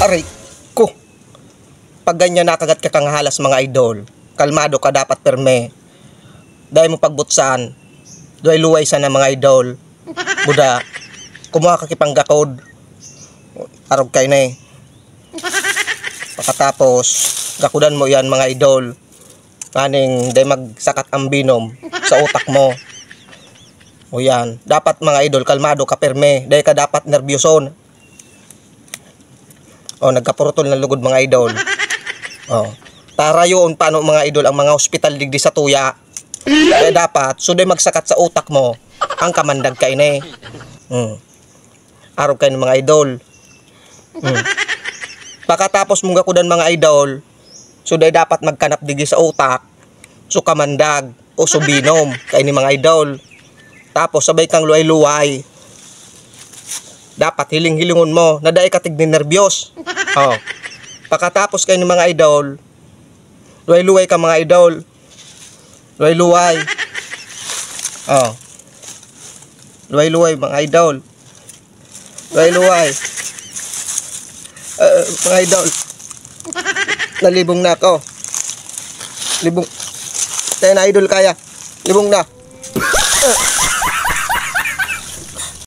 Aray ko. Pag ganyan nakagat ka kang halas mga idol, kalmado ka dapat perme. Dahil mo pagbutsan, doy luway sana mga idol. Buda, kumuha ka kipang gakod. Arog kay na eh. Pagkatapos, gakudan mo yan mga idol. Kaning day magsakat ang binom sa utak mo. O yan, dapat mga idol, kalmado ka perme. Dahil ka dapat nervyoson. O, nagkapurutol ng lugod mga idol. O, tara yun paano mga idol ang mga hospital digdi sa tuya. Kaya dapat, so day magsakat sa utak mo, ang kamandag kay na eh. Araw kayo ng mga idol. Pagkatapos mong gakudan mga idol, so day dapat magkanap digdi sa utak, so kamandag o so binom kay ni mga idol. Tapos sabay kang luway-luway. Dapat hiling-hilingon mo na daay katig ni nervyos. Oh. Pagkatapos kayo ni mga idol, luway-luway ka mga idol. Luway-luway. Oh. Luway-luway mga idol. Luway-luway. Mga idol. Nalibong na ako. Libong. Tayo na idol kaya. Libong na.